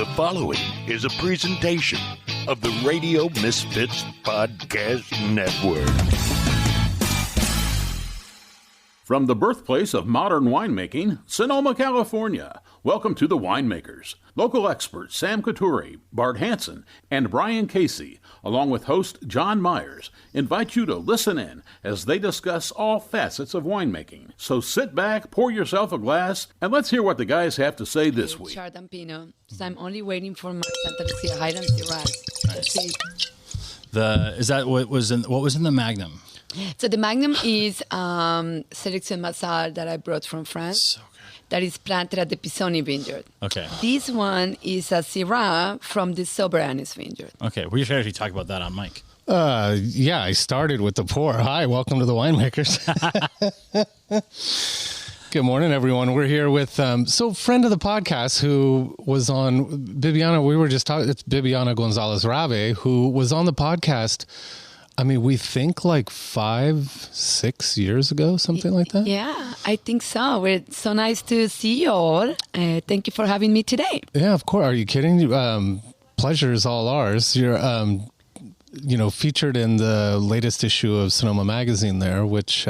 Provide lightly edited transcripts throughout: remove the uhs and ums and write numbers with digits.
The following is a presentation of the Radio Misfits Podcast Network. From the birthplace of modern winemaking, Sonoma, California, welcome to The Winemakers. Local experts Sam Couture, Bart Hansen, and Brian Casey, along with host John Myers, invite you to listen in as they discuss all facets of winemaking. So sit back, pour yourself a glass, and let's hear what the guys have to say this week. Chardonnay Pinot. So I'm only waiting for my Santa Lucia Highlands Shiraz. That's it. Is that what was in the Magnum? So the Magnum is Sélection Massal that I brought from France. So good. That is planted at the Pisoni vineyard. Okay. This one is a Syrah from the Haut-Brion vineyard. Okay, we should actually talk about that on mic. Yeah, I started with the pour. Hi, welcome to the Winemakers. Good morning, everyone. We're here with friend of the podcast who was on Bibiana. We were just talking. It's Bibiana Gonzalez Rave, who was on the podcast. I mean, we think like 5-6 years ago, something like that. Yeah, I think so. It's so nice to see you all. Thank you for having me today. Yeah, of course. Are you kidding? Pleasure is all ours. You're, featured in the latest issue of Sonoma Magazine there, which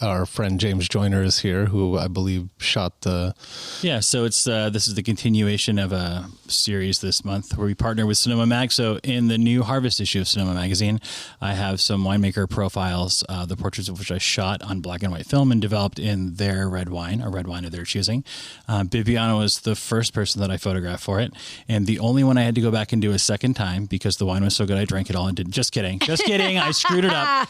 our friend James Joyner is here, who I believe shot the... Yeah, so it's this is the continuation of a series this month where we partner with Sonoma Mag. So in the new Harvest issue of Sonoma Magazine, I have some winemaker profiles, the portraits of which I shot on black and white film and developed in their red wine, a red wine of their choosing. Bibiana was the first person that I photographed for it, and the only one I had to go back and do a second time because the wine was so good I drank it all and did. Just kidding. I screwed it up.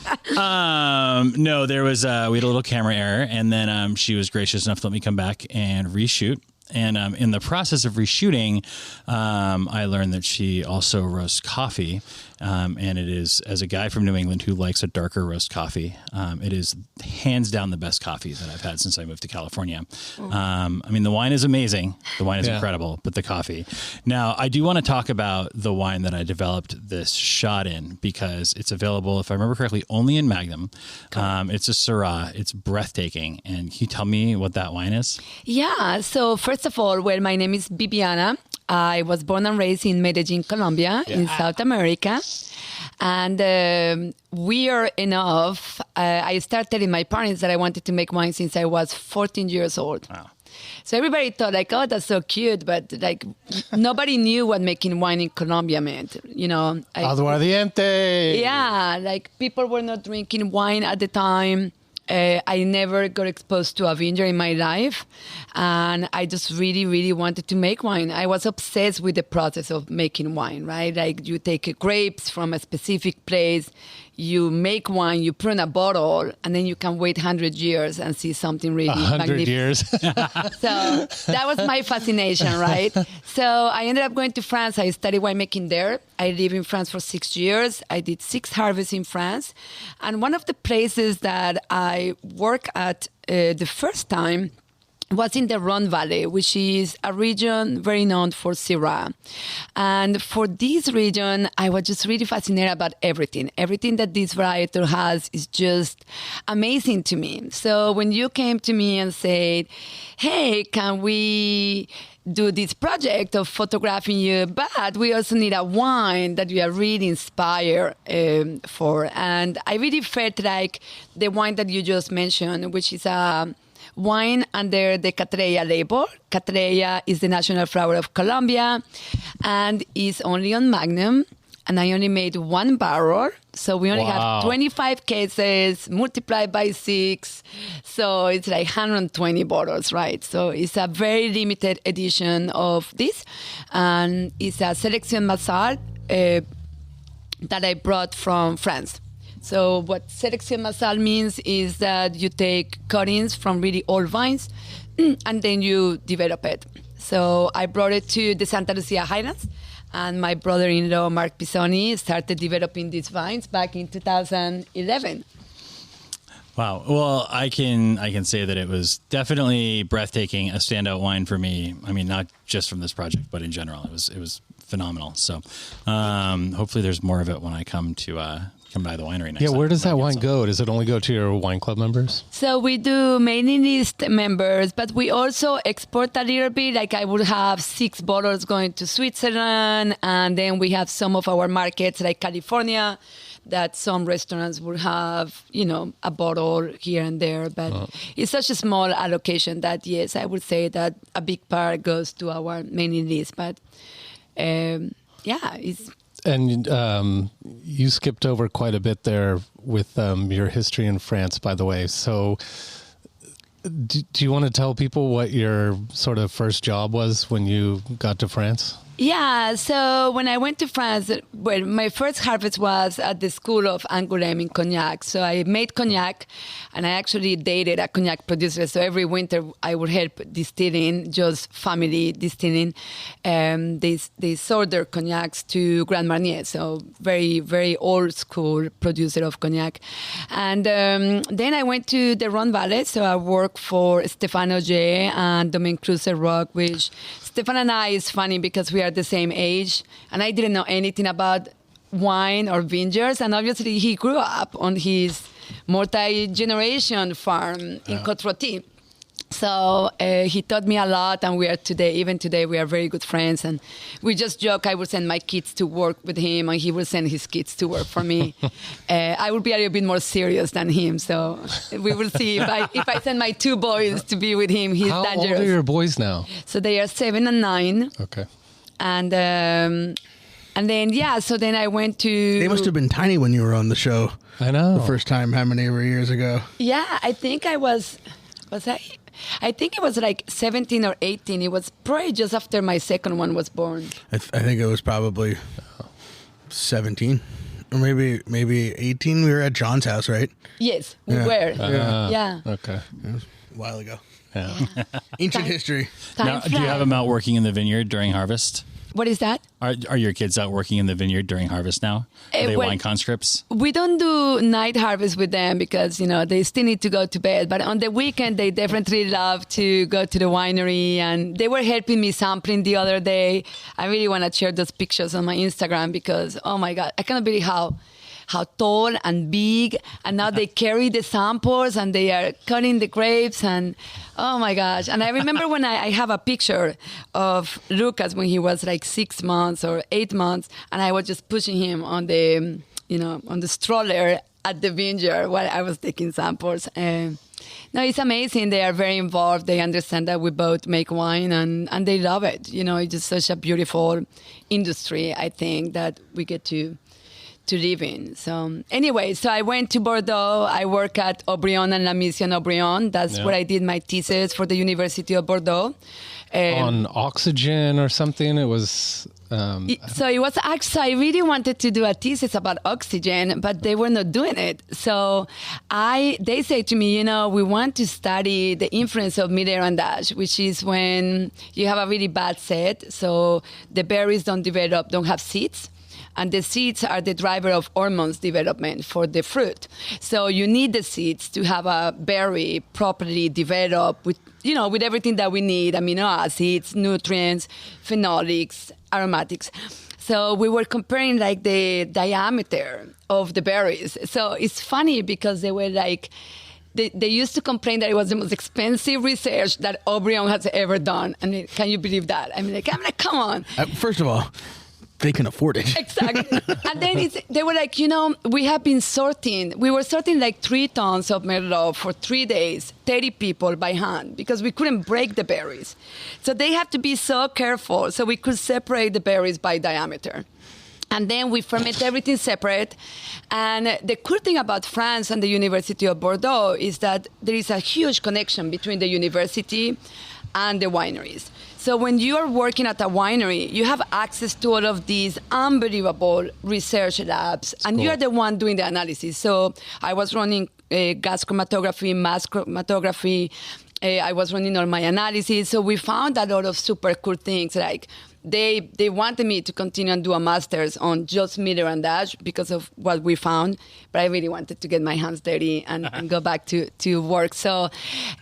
No, there was... we had a little camera error, and then she was gracious enough to let me come back and reshoot. And in the process of reshooting, I learned that she also roasts coffee. And it is, as a guy from New England who likes a darker roast coffee, it is hands down the best coffee that I've had since I moved to California. I mean, the wine is amazing. The wine is incredible, but the coffee. Now, I do want to talk about the wine that I developed this shot in because it's available, if I remember correctly, only in Magnum. It's a Syrah. It's breathtaking. And can you tell me what that wine is? Yeah. So first of all, my name is Bibiana. I was born and raised in Medellin, Colombia, in South America. And weird enough, I started telling my parents that I wanted to make wine since I was 14 years old. Wow. So everybody thought like, oh, that's so cute. But like nobody knew what making wine in Colombia meant, you know. Aguardiente. Yeah, like people were not drinking wine at the time. I never got exposed to a vineyard in my life, and I just really, really wanted to make wine. I was obsessed with the process of making wine, right? Like you take grapes from a specific place, you make wine, you put in a bottle, and then you can wait 100 years and see something really 100 years. So that was my fascination, right? So I ended up going to France. I studied winemaking there. I lived in France for 6 years. I did 6 harvests in France. And one of the places that I worked at the first time was in the Rhone Valley, which is a region very known for Syrah. And for this region, I was just really fascinated about everything. Everything that this varietal has is just amazing to me. So when you came to me and said, hey, can we do this project of photographing you, but we also need a wine that we are really inspired for. And I really felt like the wine that you just mentioned, which is a wine under the Cattleya label. Cattleya is the national flower of Colombia and is only on Magnum. And I only made 1 barrel. So we only have 25 cases multiplied by 6. So it's like 120 bottles, right? So it's a very limited edition of this. And it's a Sélection Massal that I brought from France. So what Sélection Massal means is that you take cuttings from really old vines and then you develop it. So I brought it to the Santa Lucia Highlands, and my brother-in-law, Mark Pisoni, started developing these vines back in 2011. Wow. Well, I can say that it was definitely breathtaking, a standout wine for me. I mean, not just from this project, but in general, it was phenomenal. So hopefully there's more of it when I come to come by the winery next Yeah, time. where does that wine go? Does it only go to your wine club members? So we do mailing list members, but we also export a little bit. Like I would have 6 bottles going to Switzerland, and then we have some of our markets like California that some restaurants would have, a bottle here and there. But it's such a small allocation that, yes, I would say that a big part goes to our mailing list. But it's... And you skipped over quite a bit there with your history in France, by the way. So do you want to tell people what your sort of first job was when you got to France? Yeah, so when I went to France, my first harvest was at the School of Angoulême in Cognac. So I made cognac, and I actually dated a cognac producer. So every winter I would help distilling, just family distilling. They sold their cognacs to Grand Marnier, so very, very old school producer of cognac. And then I went to the Rhone Valley, so I worked for Stephane Ogier and Domaine Clusel-Roch, which Stephane and I is funny because we are the same age, and I didn't know anything about wine or vineyards, and obviously he grew up on his multi-generation farm in Cote-Rotie. So he taught me a lot, and even today we are very good friends, and we just joke. I would send my kids to work with him, and he will send his kids to work for me. I will be a little bit more serious than him, so we will see if I send my 2 boys to be with him. He's dangerous. How old are your boys now? So they are 7 and 9. Okay. And then so then I went to... They must have been tiny when you were on the show. I know. The first time, how many years ago? Yeah, I think I was I think it was like 17 or 18. It was probably just after my second one was born. I think it was probably 17 or maybe 18. We were at John's house, right? Yes, we were. Yeah. Okay. It was a while ago. Yeah. Ancient history. Now, do you have them out working in the vineyard during harvest? What is that? Are your kids out working in the vineyard during harvest now? Are they wine conscripts? We don't do night harvest with them because, they still need to go to bed. But on the weekend, they definitely love to go to the winery. And they were helping me sampling the other day. I really want to share those pictures on my Instagram because, oh my God, I cannot believe how tall and big, and now they carry the samples and they are cutting the grapes, and oh my gosh. And I remember when I have a picture of Lucas when he was like 6 months or 8 months, and I was just pushing him on the stroller at the vineyard while I was taking samples. No, it's amazing. They are very involved. They understand that we both make wine, and they love it. It's just such a beautiful industry, I think, that we get to live in. So anyway, so I went to Bordeaux. I work at Haut-Brion and La Mission Haut-Brion. That's where I did my thesis for the University of Bordeaux. On oxygen or something? It was... So it was actually, I really wanted to do a thesis about oxygen, but they were not doing it. So they say to me, we want to study the influence of mid-arrondage, which is when you have a really bad set. So the berries don't have seeds. And the seeds are the driver of hormones development for the fruit. So you need the seeds to have a berry properly developed with everything that we need, amino acids, nutrients, phenolics, aromatics. So we were comparing like the diameter of the berries. So it's funny because they were like, they used to complain that it was the most expensive research that Haut-Brion has ever done. I mean, can you believe that? I'm like, come on. First of all, they can afford it. Exactly. And then they were like, we have been sorting. We were sorting like 3 tons of Merlot for 3 days, 30 people by hand, because we couldn't break the berries. So they have to be so careful so we could separate the berries by diameter. And then we ferment everything separate. And the cool thing about France and the University of Bordeaux is that there is a huge connection between the university and the wineries. So when you are working at a winery, you have access to all of these unbelievable research labs, and you are the one doing the analysis. So I was running gas chromatography, mass chromatography. I was running all my analysis. So we found a lot of super cool things, like they wanted me to continue and do a master's on just mid-arrondage because of what we found, but I really wanted to get my hands dirty and go back to work. So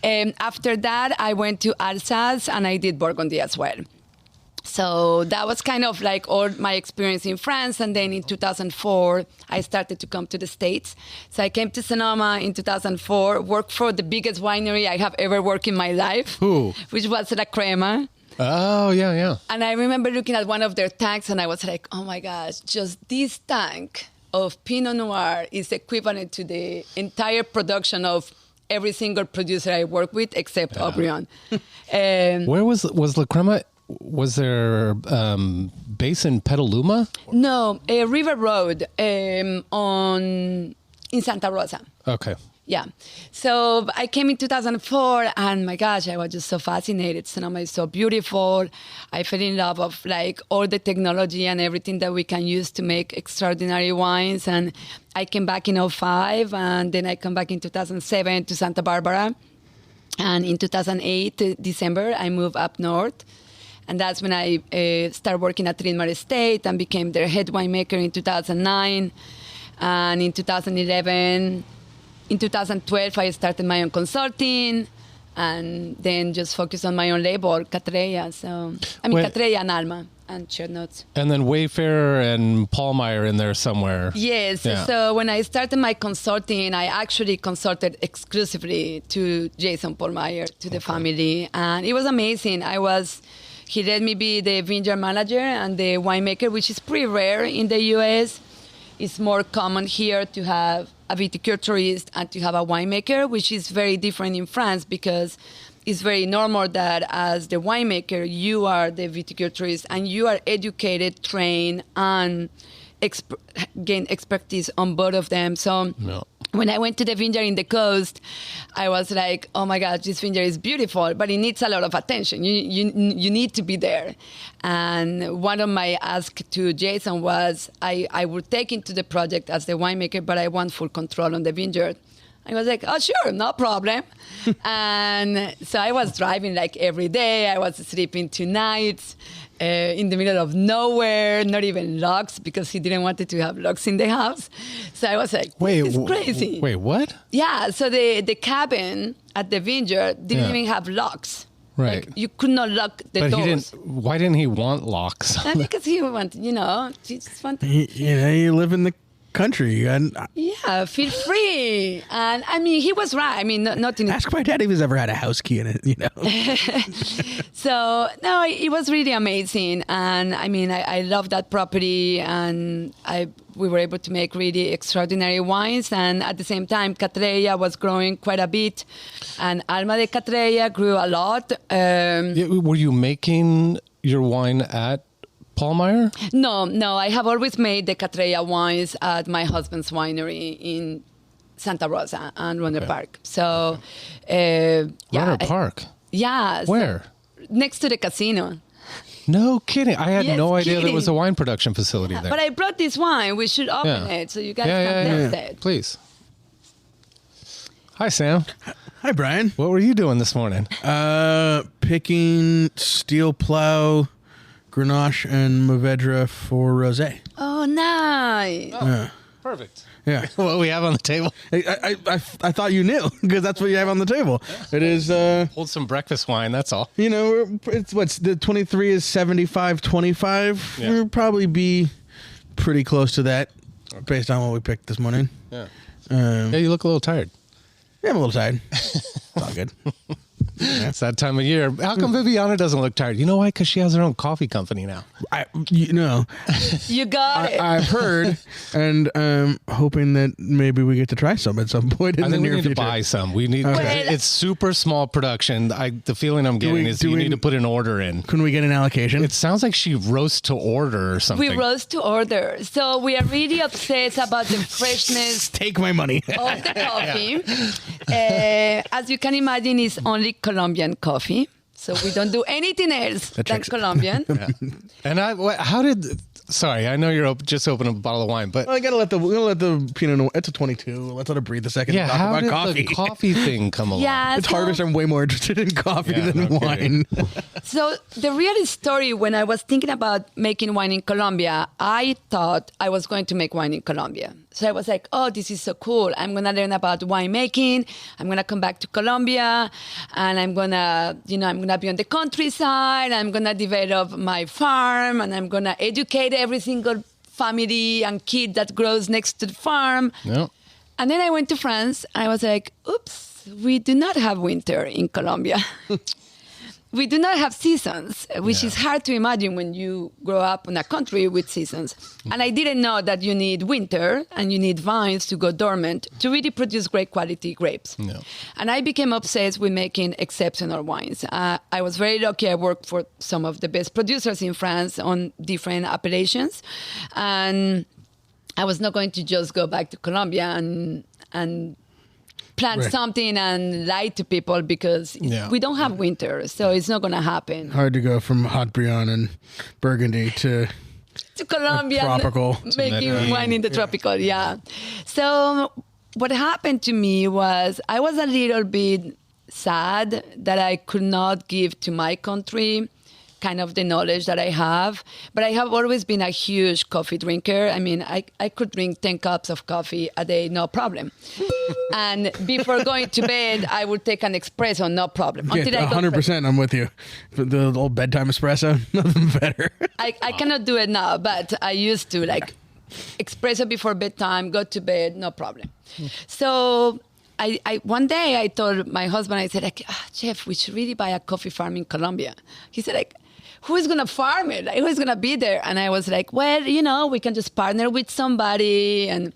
after that, I went to Alsace and I did Burgundy as well. So that was kind of like all my experience in France. And then in 2004, I started to come to the States. So I came to Sonoma in 2004, worked for the biggest winery I have ever worked in my life, which was La Crema. Oh, yeah. And I remember looking at one of their tanks and I was like, oh my gosh, just this tank of Pinot Noir is equivalent to the entire production of every single producer I work with except Haut-Brion. Where was La Crema? Was there base in Petaluma? No, River Road in Santa Rosa. Okay. Yeah. So I came in 2004 and my gosh, I was just so fascinated. Sonoma is so beautiful. I fell in love of like all the technology and everything that we can use to make extraordinary wines. And I came back in 2005 and then I come back in 2007 to Santa Barbara. And in 2008, December, I moved up north. And that's when I started working at Lynmar Estate and became their head winemaker in 2009. And in 2011... In 2012, I started my own consulting and then just focused on my own label, Cattleya. So, Cattleya and Alma and Shared Notes. And then Wayfarer and Pahlmeyer in there somewhere. Yes. Yeah. So when I started my consulting, I actually consulted exclusively to Jason Pahlmeyer, to the family. And it was amazing. He let me be the vineyard manager and the winemaker, which is pretty rare in the U.S. It's more common here to have a viticulturist and to have a winemaker, which is very different in France because it's very normal that as the winemaker, you are the viticulturist and you are educated, trained, and gain expertise on both of them. So when I went to the vineyard in the coast, I was like, oh my God, this vineyard is beautiful, but it needs a lot of attention. You need to be there. And one of my asks to Jason was, I would take into the project as the winemaker, but I want full control on the vineyard. I was like, oh, sure, no problem. And so I was driving like every day. I was sleeping 2 nights in the middle of nowhere, not even locks, because he didn't want to have locks in the house. So I was like, it's crazy. Wait, what? Yeah, so the cabin at the vineyard didn't even have locks. Right. Like, you could not lock the doors. Why didn't he want locks? Because he wanted, he just wanted. You live in the country and yeah, feel free. And I mean, he was right. I mean, not in ask my dad if he's ever had a house key in it, So no, it was really amazing. And I mean, I love that property and we were able to make really extraordinary wines. And at the same time, Cattleya was growing quite a bit and Alma de Cattleya grew a lot. Were you making your wine at Pahlmeyer? No. I have always made the Cattleya wines at my husband's winery in Santa Rosa and Runner Park. So, Runner Park? Yeah. Where? Next to the casino. No kidding. I had no idea there was a wine production facility there. But I brought this wine. We should open it so you guys can taste it. Please. Hi, Sam. Hi, Brian. What were you doing this morning? Picking steel plow, Grenache, and Mourvedre for rosé. Oh, nice. Oh, yeah. Perfect. Yeah. What we have on the table. I thought you knew because that's what you have on the table. It is hold some breakfast wine. That's all. It's the 23 is 75-25. Yeah. We'll probably be pretty close to that based on what we picked this morning. Yeah. You look a little tired. Yeah, I'm a little tired. It's all good. Yeah. It's that time of year. How come Bibiana doesn't look tired? You know why? Because she has her own coffee company now. You got it. I've heard, and hoping that maybe we get to try some at some point in the near future. I think we need to buy some. We need. It's super small production. The feeling I'm getting is you need to put an order in. Can we get an allocation? It sounds like she roasts to order or something. We roast to order. So we are really obsessed about the freshness. Take my money. Of the coffee. As you can imagine, it's only Colombian coffee. So we don't do anything else than Colombian. Yeah. And sorry, I know you're just opening a bottle of wine, but we gotta let the Pinot Noir. It's a 22. Let's let it breathe a second. Yeah, how did the coffee thing come along? Yeah, it's harvest. I'm way more interested in coffee than wine. So the real story, when I was thinking about making wine in Colombia, I thought I was going to make wine in Colombia. So I was like, oh, this is so cool. I'm going to learn about winemaking. I'm going to come back to Colombia and I'm going to be on the countryside. I'm going to develop my farm and I'm going to educate every single family and kid that grows next to the farm. Yep. And then I went to France. And I was like, oops, we do not have winter in Colombia. We do not have seasons, which is hard to imagine when you grow up in a country with seasons. And I didn't know that you need winter and you need vines to go dormant to really produce great quality grapes. No. And I became obsessed with making exceptional wines. I was very lucky. I worked for some of the best producers in France on different appellations. And I was not going to just go back to Colombia and plant something and lie to people because we don't have winter, so it's not going to happen. Hard to go from Haut-Brion and Burgundy to Colombia, tropical, making wine in the tropical. Yeah. So what happened to me was I was a little bit sad that I could not give to my country kind of the knowledge that I have. But I have always been a huge coffee drinker. I mean, I could drink 10 cups of coffee a day, no problem. And before going to bed, I would take an espresso, no problem. Until 100%, I'm with you. The old bedtime espresso, nothing better. I cannot do it now, but I used to, like, espresso before bedtime, go to bed, no problem. So I one day I told my husband, I said, like, Jeff, we should really buy a coffee farm in Colombia. He said, like, who is going to farm it? Like, who is going to be there? And I was like, well, we can just partner with somebody. And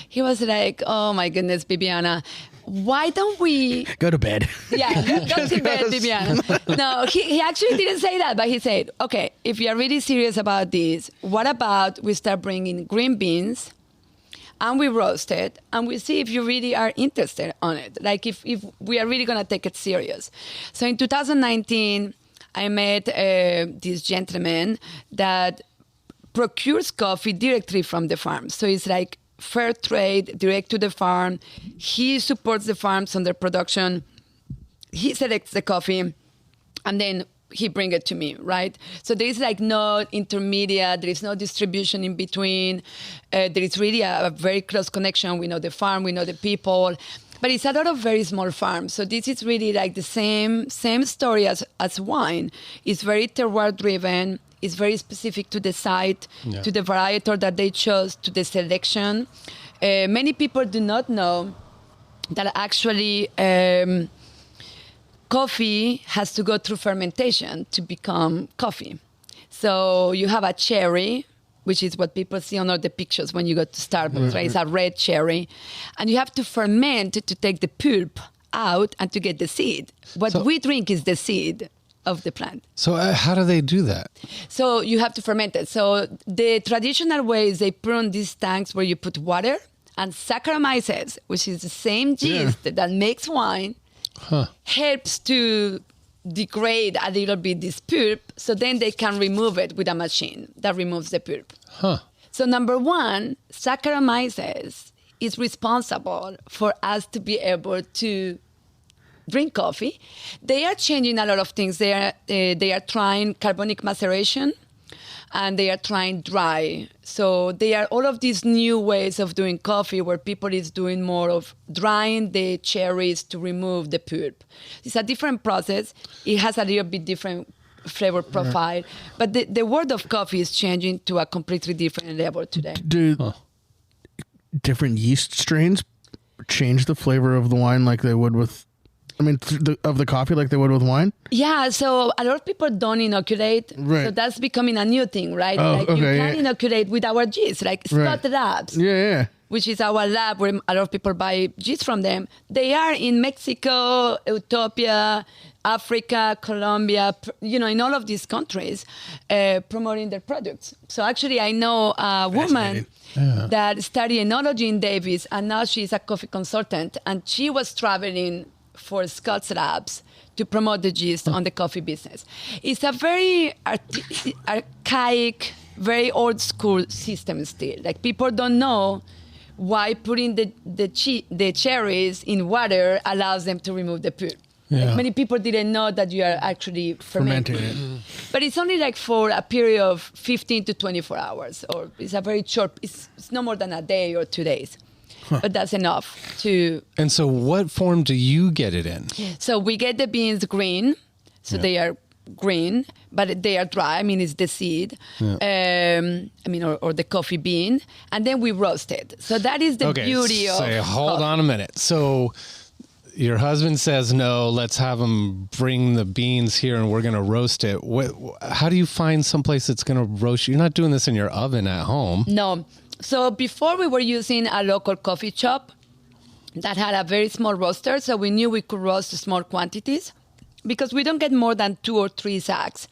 he was like, oh, my goodness, Bibiana, why don't we... Go to bed. Yeah, go to bed, Bibiana. No, he actually didn't say that, but he said, okay, if you're really serious about this, what about we start bringing green beans and we roast it and we see if you really are interested on it. Like if we are really going to take it serious. So in 2019... I met this gentleman that procures coffee directly from the farm. So it's like fair trade, direct to the farm. He supports the farms on their production. He selects the coffee, and then he brings it to me, right? So there is like no intermediate. There is no distribution in between. There is really a very close connection. We know the farm. We know the people. But it's a lot of very small farms. So this is really like the same story as wine. It's very terroir driven. It's very specific to the site, to the varietal that they chose, to the selection. Many people do not know that actually coffee has to go through fermentation to become coffee. So you have a cherry, which is what people see on all the pictures when you go to Starbucks, right? It's a red cherry. And you have to ferment to take the pulp out and to get the seed. What we drink is the seed of the plant. So how do they do that? So you have to ferment it. So the traditional way is they prune these tanks where you put water and Saccharomyces, which is the same yeast that makes wine, helps to degrade a little bit this pulp, so then they can remove it with a machine that removes the pulp. So number one, Saccharomyces is responsible for us to be able to drink coffee. They are changing a lot of things. They are trying carbonic maceration, and they are trying dry. So they are all of these new ways of doing coffee where people is doing more of drying the cherries to remove the pulp. It's a different process. It has a little bit different flavor profile. But the world of coffee is changing to a completely different level today. Do different yeast strains change the flavor of the wine like they would with... of the coffee like they would with wine? Yeah, so a lot of people don't inoculate. Right. So that's becoming a new thing, right? Oh, like you can inoculate with our yeast, like Scott Labs. Yeah. Which is our lab where a lot of people buy yeast from them. They are in Mexico, Ethiopia, Africa, Colombia, in all of these countries promoting their products. So actually I know a woman that studied enology in Davis, and now she's a coffee consultant, and she was traveling for Scott's Labs to promote the yeast on the coffee business. It's a very archaic, very old school system still. Like people don't know why putting the cherries in water allows them to remove the pulp. Like many people didn't know that you are actually fermenting it. But it's only like for a period of 15 to 24 hours, or it's a very short, it's no more than a day or 2 days. But that's enough to... And so what form do you get it in? So we get the beans green. So they are green, but they are dry. I mean, it's the seed. Or the coffee bean. And then we roast it. So that is the beauty of... Okay, hold on a minute. So... Your husband says, no, let's have him bring the beans here and we're going to roast it. How do you find someplace that's going to roast? You're not doing this in your oven at home. No. So before we were using a local coffee shop that had a very small roaster. So we knew we could roast small quantities because we don't get more than 2 or 3 sacks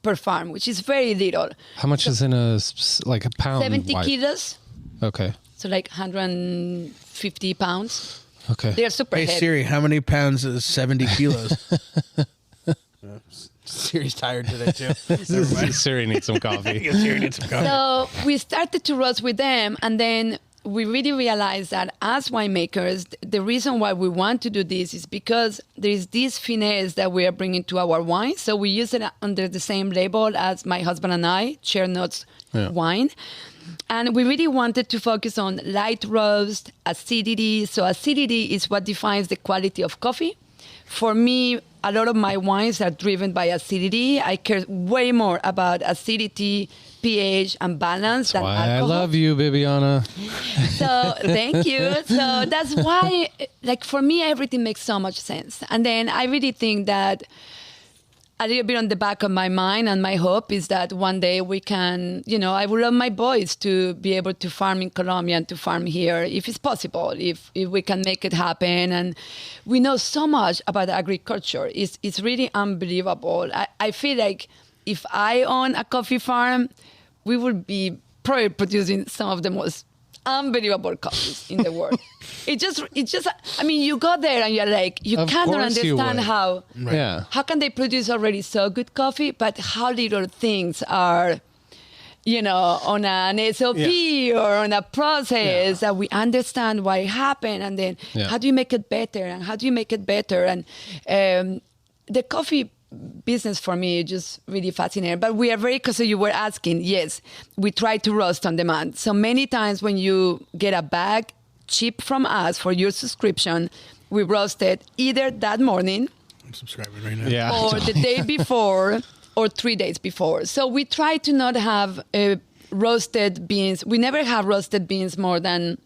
per farm, which is very little. How much is in a pound? 70 kilos. Okay. So like 150 pounds. Okay. They're super heavy. Hey Siri, how many pounds is 70 kilos? Siri's tired today too. Siri needs some coffee. Siri needs some coffee. So we started to roast with them, and then we really realized that as winemakers, the reason why we want to do this is because there is this finesse that we are bringing to our wine. So we use it under the same label as my husband and I, Cher Notes wine. And we really wanted to focus on light roast, acidity. So acidity is what defines the quality of coffee. For me, a lot of my wines are driven by acidity. I care way more about acidity, pH, and balance than alcohol. I love you, Bibiana. So thank you. So that's why, like for me, everything makes so much sense. And then I really think that a little bit on the back of my mind and my hope is that one day we can, I would love my boys to be able to farm in Colombia and to farm here if it's possible, if we can make it happen. And we know so much about agriculture. It's really unbelievable. I feel like if I own a coffee farm, we would be probably producing some of the most unbelievable coffees in the world. It just, I mean, you go there and you're like, you cannot understand how can they produce already so good coffee, but how little things are, on an SOP or on a process that we understand why it happened. And then how do you make it better? And how do you make it better? And the coffee business for me is just really fascinating. But we are because you were asking, yes, we try to roast on demand. So many times when you get a bag cheap from us for your subscription, we roast it either that morning I'm subscribing right now. or the day before or 3 days before. So we try to not have roasted beans. We never have roasted beans more than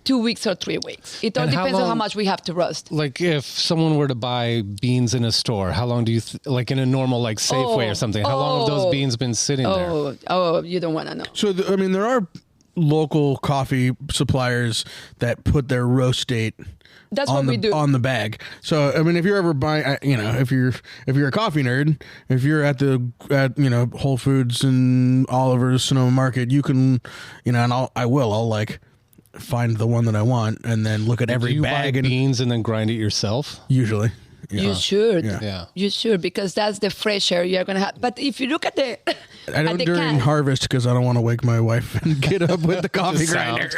2 weeks or 3 weeks. It all depends on how much we have to roast. Like if someone were to buy beans in a store, how long do you, like in a normal like Safeway or something, how long have those beans been sitting there? Oh, you don't want to know. So, there are local coffee suppliers that put their roast date That's what we do on the bag. So, if you're ever buying, if you're a coffee nerd, if you're at Whole Foods and Oliver's Sonoma Market, you can, and I'll like find the one that I want and then look at every bag and beans and then grind it yourself. Usually, you should. Yeah, you should, because that's the fresh air you're gonna have. But if you look at the, I don't during harvest because I don't want to wake my wife and get up with the coffee grinder.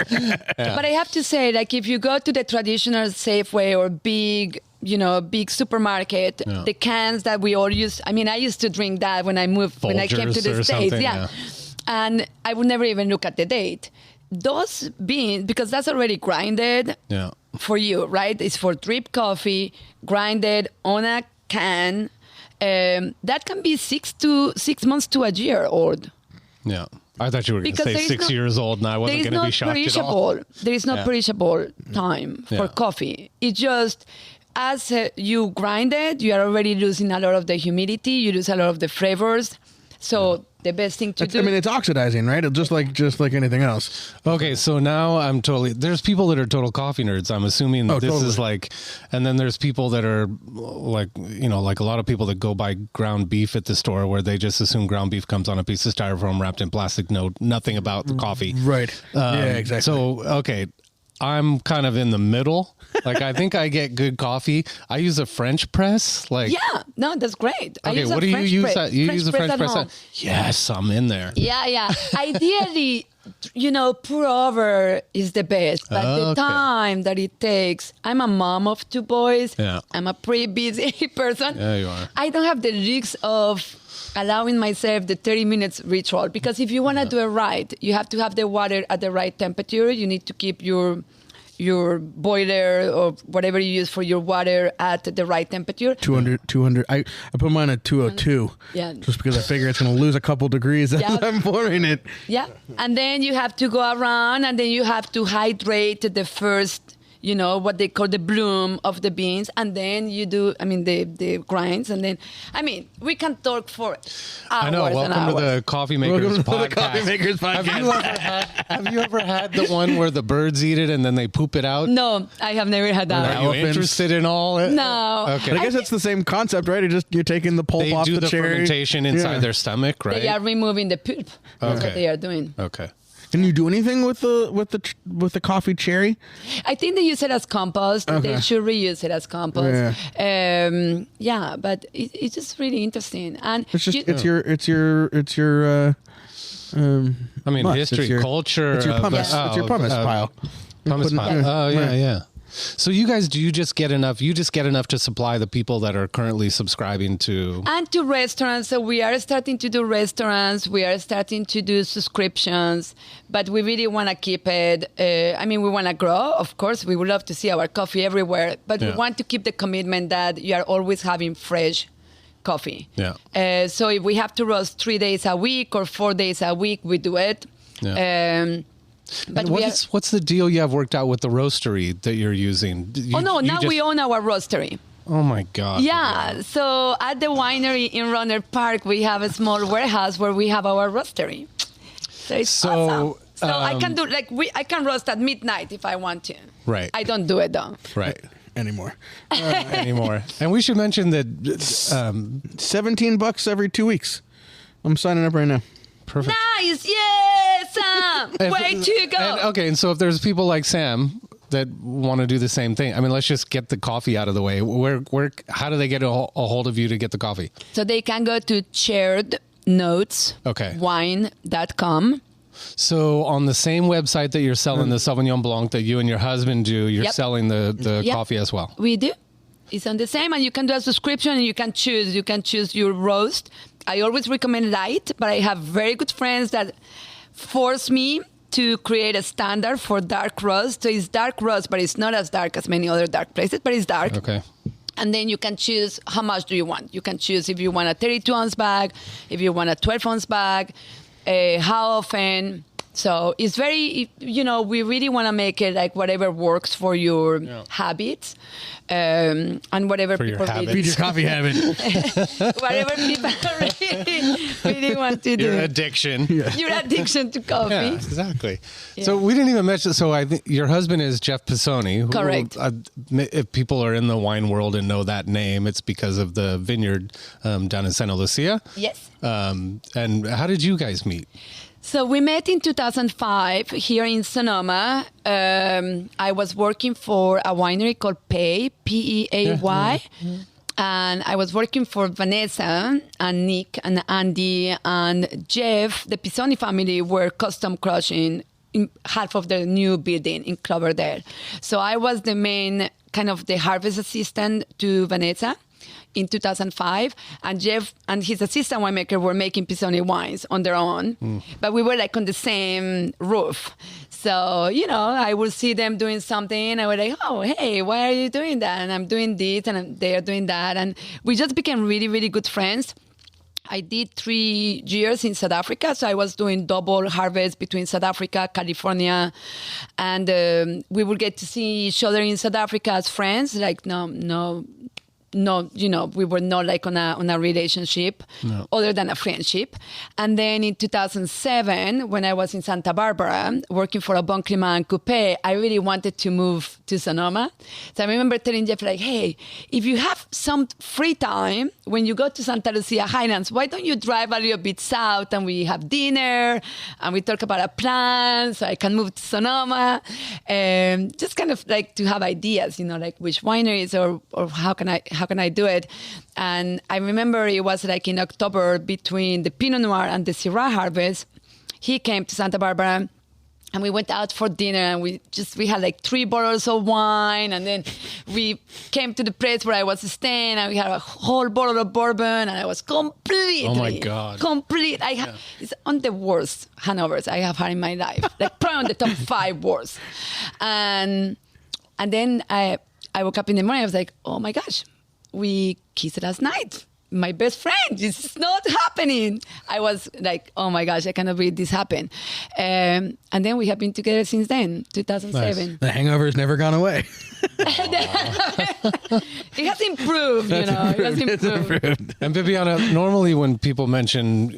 But I have to say, like if you go to the traditional Safeway or big supermarket, the cans that we all use. I mean, I used to drink that when I moved, when I came to the States. Yeah, and I would never even look at the date. Those beans, because that's already grinded for you, right? It's for drip coffee, grinded on a can. That can be 6 months to a year old. Yeah. I thought you were going to say 6 years old, and I wasn't going to be shocked at all. There is no perishable time for coffee. It just, as you grind it, you are already losing a lot of the humidity. You lose a lot of the flavors. So the best thing to do. It's oxidizing, right? Just like anything else. Okay, so now I'm totally. There's people that are total coffee nerds. I'm assuming this is like, and then there's people that are like, like a lot of people that go buy ground beef at the store where they just assume ground beef comes on a piece of styrofoam wrapped in plastic. Know nothing about the coffee. Right. Yeah, exactly. So okay, I'm kind of in the middle. Like I think I get good coffee. I use a French press. That's great. Okay, what do you use? You use a French press. Yes, I'm in there. Yeah. Ideally, pour over is the best. But the time that it takes, I'm a mom of 2 boys. Yeah. I'm a pretty busy person. Yeah, you are. I don't have the risk of allowing myself the 30 minutes ritual, because if you want to do it right, you have to have the water at the right temperature. You need to keep your boiler or whatever you use for your water at the right temperature. 200. I put mine at 202. Yeah. Just because I figure it's going to lose a couple degrees as I'm pouring it. Yeah. And then you have to go around, and then you have to hydrate the first, what they call the bloom of the beans. And then you do, the grinds. And then, we can talk for hours. I know. Welcome to the Coffee Makers Podcast. Have you ever had the one where the birds eat it and then they poop it out? No, I have never had that. Are you interested in all it? No. Okay. But I guess it's the same concept, right? You're taking the pulp off the cherry. They do the fermentation inside their stomach, right? They are removing the pulp. That's what they are doing. Okay. Can you do anything with the coffee cherry? I think they use it as compost. Okay. They should reuse it as compost. Yeah, but it's just really interesting. And it's just it's your history, culture. It's your pumice. It's your pumice pile. Pumice pile. Oh yeah. So you guys, do you just get enough? You just get enough to supply the people that are currently subscribing to... And to restaurants. So we are starting to do restaurants. We are starting to do subscriptions. But we really want to keep it... we want to grow. Of course, we would love to see our coffee everywhere. But we want to keep the commitment that you are always having fresh coffee. Yeah. So if we have to roast 3 days a week or 4 days a week, we do it. Yeah. But what's the deal you have worked out with the roastery that you're using? We own our roastery. Oh my God. Yeah. So at the winery in Runner Park, we have a small warehouse where we have our roastery. So it's awesome. So I can do I can roast at midnight if I want to. Right. I don't do it though. Right. Anymore. And we should mention that $17 every 2 weeks. I'm signing up right now. Perfect. Nice. Yes, Sam. Way to go. And so if there's people like Sam that want to do the same thing, let's just get the coffee out of the way. How do they get a hold of you to get the coffee? So they can go to sharednoteswine.com. So on the same website that you're selling the Sauvignon Blanc that you and your husband do, you're selling the coffee as well. We do. It's on the same, and you can do a subscription, and you can choose. You can choose your roast. I always recommend light, but I have very good friends that force me to create a standard for dark roast. So it's dark roast, but it's not as dark as many other dark places, but it's dark. Okay. And then you can choose how much do you want. You can choose if you want a 32-ounce bag, if you want a 12-ounce bag, how often. So it's very, we really want to make it like whatever works for your habits and whatever for people feed your coffee habit. Whatever people really want to do. Your addiction. Yeah. Your addiction to coffee. Yeah, exactly. Yeah. So we didn't even mention, so I think your husband is Jeff Pisoni. Correct. If people are in the wine world and know that name, it's because of the vineyard down in Santa Lucia. Yes. And how did you guys meet? So we met in 2005 here in Sonoma. I was working for a winery called Peay, P-E-A-Y. And I was working for Vanessa and Nick and Andy and Jeff. The Pisoni family were custom crushing in half of the new building in Cloverdale. So I was the main kind of the harvest assistant to Vanessa in 2005, and Jeff and his assistant winemaker were making Pisoni wines on their own, but we were like on the same roof. So, I would see them doing something, I was like, oh, hey, why are you doing that? And I'm doing this, and they're doing that. And we just became really, really good friends. I did 3 years in South Africa, so I was doing double harvest between South Africa, California, and we would get to see each other in South Africa as friends, like no, we were not like on a relationship other than a friendship. And then in 2007, when I was in Santa Barbara working for a Bon Climat and Qupe, I really wanted to move to Sonoma. So I remember telling Jeff, like, hey, if you have some free time when you go to Santa Lucia Highlands, why don't you drive a little bit south and we have dinner and we talk about a plan so I can move to Sonoma. Just kind of like to have ideas, like which wineries or how can I do it? And I remember it was like in October between the Pinot Noir and the Syrah harvest. He came to Santa Barbara And we went out for dinner, and we had like 3 bottles of wine, and then we came to the place where I was staying, and we had a whole bottle of bourbon, and I was completely, Oh my God. It's on the worst hangovers I have had in my life, like probably on the top 5 worst. And then I woke up in the morning, I was like, oh my gosh, we kissed last night. My best friend, it's not happening. I was like, oh my gosh, I cannot believe this happened. And then we have been together since then, 2007. Nice. The hangover has never gone away. It has improved, It has improved. And Bibiana, normally when people mention,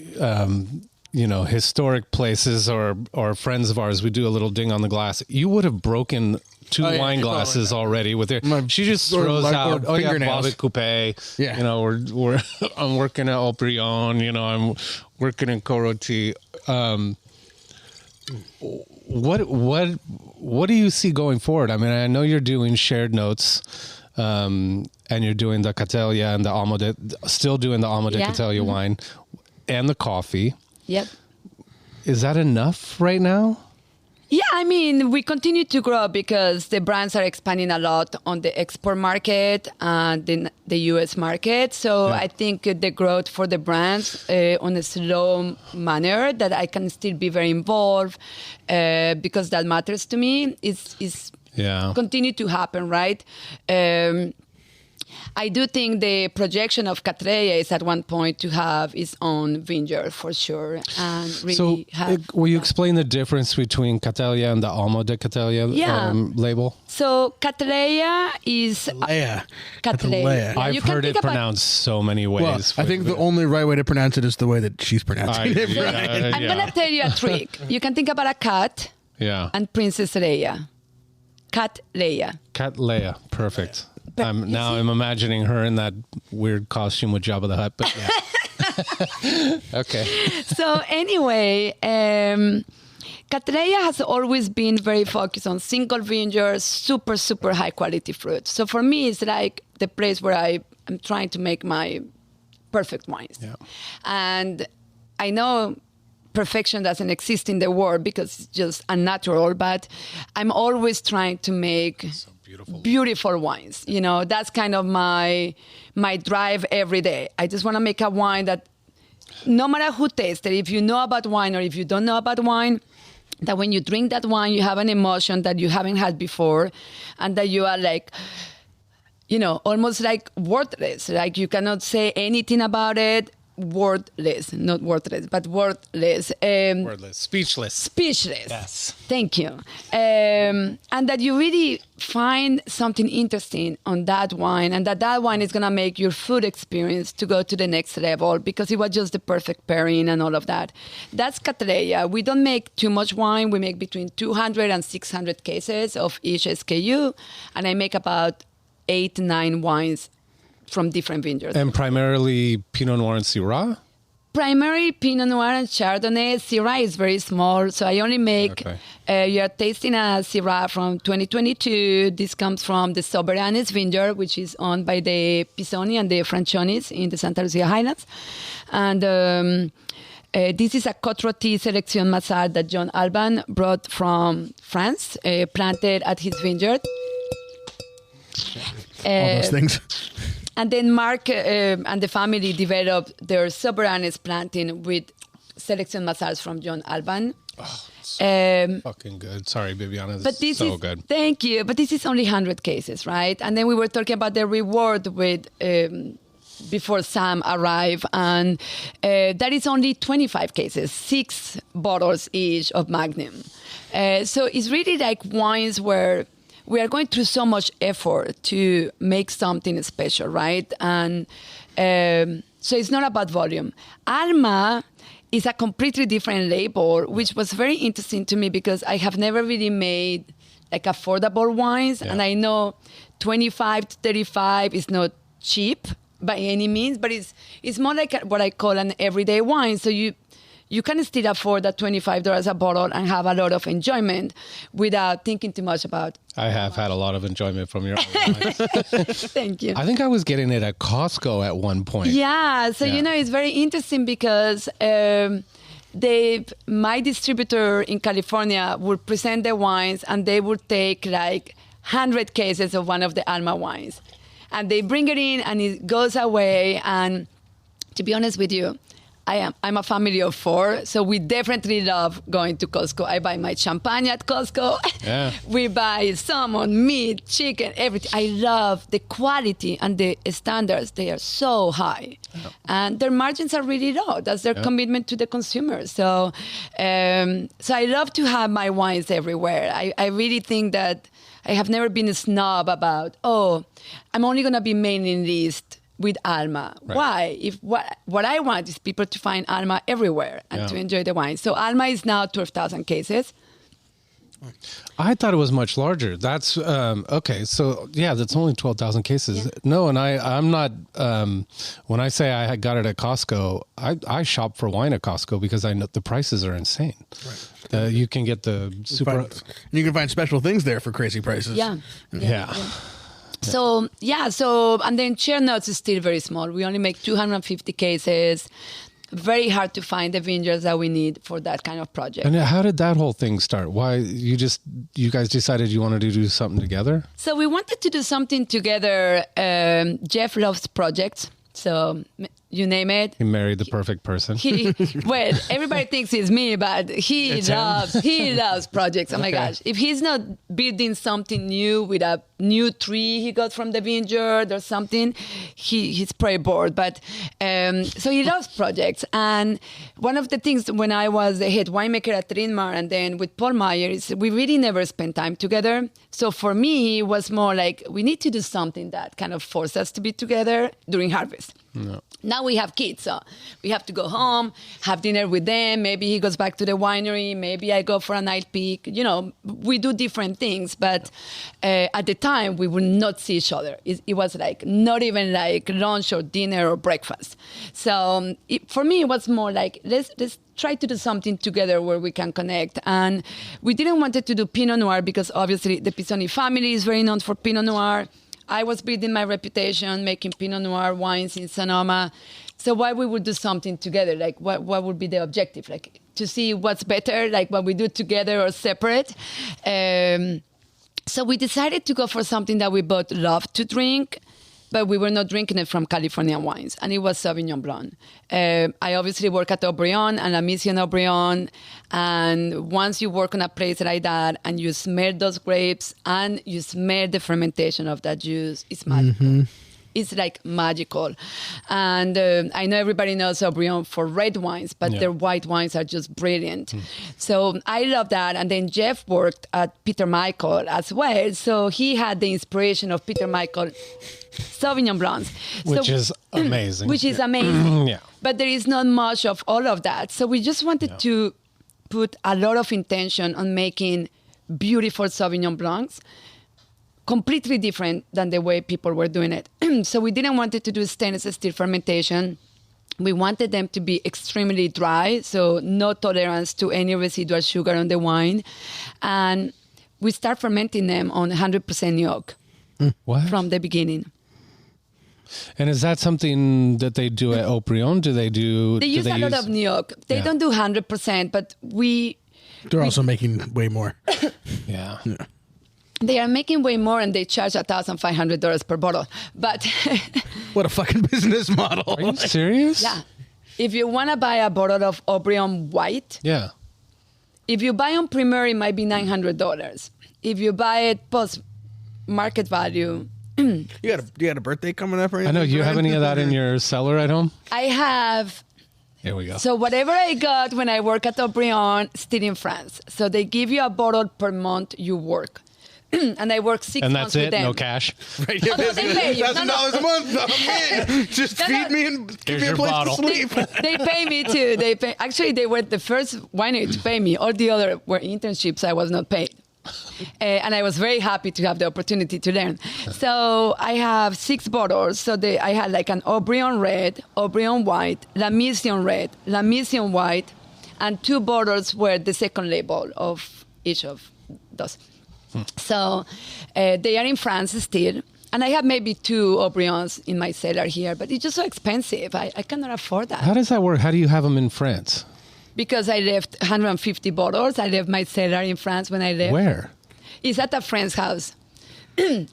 historic places or friends of ours, we do a little ding on the glass. You would have broken 2 wine glasses already with it. She just throws out, fingernails. Qupe. Yeah. I'm working at Haut-Brion, I'm working in Cote-Rotie. What do you see going forward? I mean, I know you're doing shared notes, and you're doing the Cattleya and the Alma, still doing the Alma de Cattleya wine and the coffee. Yep. Is that enough right now? Yeah, I mean, we continue to grow because the brands are expanding a lot on the export market and the U.S. market. So I think the growth for the brands on a slow manner that I can still be very involved because that matters to me is continue to happen, right? I do think the projection of Cattleya is at one point to have its own vineyard for sure. And really will you explain the difference between Cattleya and the Alma de Cattleya label? So Cattleya is... Cattleya. I've heard it pronounced so many ways. Well, I think the only right way to pronounce it is the way that she's pronouncing it. I'm going to tell you a trick. You can think about a cat and Princess Leia. Cattleya. Cattleya. Perfect. I'm imagining her in that weird costume with Jabba the Hutt, but yeah. Okay. So anyway, Cattleya has always been very focused on single vineyards, super, super high quality fruit. So for me, it's like the place where I'm trying to make my perfect wines. Yeah. And I know perfection doesn't exist in the world because it's just unnatural, but I'm always trying to make beautiful wines. That's kind of my drive every day. I just want to make a wine that no matter who tastes it, if you know about wine or if you don't know about wine, that when you drink that wine, you have an emotion that you haven't had before and that you are like, almost like worthless. Like you cannot say anything about it. Wordless, not worthless, but wordless. Wordless, speechless. Yes. Thank you. And that you really find something interesting on that wine, and that wine is going to make your food experience to go to the next level because it was just the perfect pairing and all of that. That's Cattleya. We don't make too much wine. We make between 200 and 600 cases of each SKU, and I make about 8-9 wines from different vineyards. And primarily Pinot Noir and Syrah? Primary Pinot Noir and Chardonnay. Syrah is very small, so I only make... you're tasting a Syrah from 2022. This comes from the Soberan's vineyard, which is owned by the Pisoni and the Franchonis in the Santa Lucia Highlands. And this is a Cote-Rotie Selection Massard that John Alban brought from France, planted at his vineyard. All those things. And then Mark and the family developed their Soberan's planting with Selection Massards from John Alban. Fucking good. Sorry, Bibiana. This is so good. Thank you. But this is only 100 cases, right? And then we were talking about the reward with before Sam arrived. And that is only 25 cases, 6 bottles each of Magnum. So it's really like wines where we are going through so much effort to make something special, right? And so it's not about volume. Alma is a completely different label, which was very interesting to me because I have never really made like affordable wines. Yeah. And I know 25 to 35 is not cheap by any means, but it's more like what I call an everyday wine. So you can still afford that $25 a bottle and have a lot of enjoyment without thinking too much about. I have had a lot of enjoyment from your wines. Thank you. I think I was getting it at Costco at one point. Yeah. So, it's very interesting because my distributor in California would present the wines, and they would take like 100 cases of one of the Alma wines, and they bring it in, and it goes away. And to be honest with you, I'm a family of 4, so we definitely love going to Costco. I buy my champagne at Costco. Yeah. We buy salmon, meat, chicken, everything. I love the quality and the standards. They are so high. Yeah. And their margins are really low. That's their commitment to the consumer. So I love to have my wines everywhere. I really think that I have never been a snob about, I'm only going to be mailing list with Alma. Right. Why? If what I want is people to find Alma everywhere and to enjoy the wine. So Alma is now 12,000 cases. I thought it was much larger. That's okay. So that's only 12,000 cases. Yeah. No, and I'm not. When I say I got it at Costco, I shop for wine at Costco because I know the prices are insane. Right. You can get the super. You can find special things there for crazy prices. Yeah. So, and then chair notes is still very small. We only make 250 cases. Very hard to find the vineyards that we need for that kind of project. And how did that whole thing start? Why you guys decided you wanted to do something together? So we wanted to do something together. Jeff loves projects. So you name it. He married the perfect person. Everybody thinks it's me, but he loves projects. Oh my gosh. If he's not building something new with a new tree he got from the vineyard or something, he's pretty bored. But so he loves projects. And one of the things when I was the head winemaker at Lynmar and then with Pahlmeyer is we really never spent time together. So for me, it was more like we need to do something that kind of forced us to be together during harvest. No. Now we have kids, so we have to go home, have dinner with them. Maybe he goes back to the winery. Maybe I go for a night peek. We do different things. But at the time, we would not see each other. It was like not even like lunch or dinner or breakfast. So for me, it was more like let's try to do something together where we can connect. And we didn't want to do Pinot Noir because obviously the Pisoni family is very known for Pinot Noir. I was building my reputation, making Pinot Noir wines in Sonoma. So why we would do something together? Like what would be the objective? Like to see what's better, like what we do together or separate. So we decided to go for something that we both love to drink, but we were not drinking it from California wines, and it was Sauvignon Blanc. I obviously work at Haut-Brion and La Mission Haut-Brion, and once you work on a place like that and you smell those grapes and you smell the fermentation of that juice, it's magical. Mm-hmm. It's like magical. And I know everybody knows Haut-Brion for red wines, but their white wines are just brilliant. So I love that. And then Jeff worked at Peter Michael as well. So he had the inspiration of Peter Michael Sauvignon Blancs. Which is amazing. Which is amazing. But there is not much of all of that. So we just wanted to put a lot of intention on making beautiful Sauvignon Blancs, completely different than the way people were doing it. So we didn't want it to do stainless steel fermentation. We wanted them to be extremely dry, so no tolerance to any residual sugar on the wine. And we start fermenting them on 100% new oak from the beginning. And is that something that they do at Haut-Brion? They use a lot of new oak. They don't do 100%, but They're also making way more. Yeah. They are making way more, and they charge $1,500 per bottle. But what a fucking business model! Are you serious? Yeah. If you want to buy a bottle of Haut-Brion white, if you buy on Premier, it might be $900. If you buy it post market value. You got a birthday coming up or anything? I know. You have any of that in your cellar at home? I have. Here we go. So whatever I got when I work at Haut-Brion, still in France. So they give you a bottle per month you work. And I work 6 months with them. And that's it? No cash? Right. Oh, no, they pay you. $1,000 a month. Oh, man. Just feed me and give me a place bottle. to sleep. They pay me too. Actually, they were the first winery to pay me. All the other were internships. I was not paid. And I was very happy to have the opportunity to learn. So I have 6 bottles. So I had like an Haut-Brion red, Haut-Brion white, La Mission red, La Mission white, and 2 bottles were the second label of each of those. So they are in France still. And I have maybe 2 Haut-Brions in my cellar here, but it's just so expensive. I cannot afford that. How does that work? How do you have them in France? because I left 150 bottles. I left my cellar in France when I left. Where? It's at a friend's house.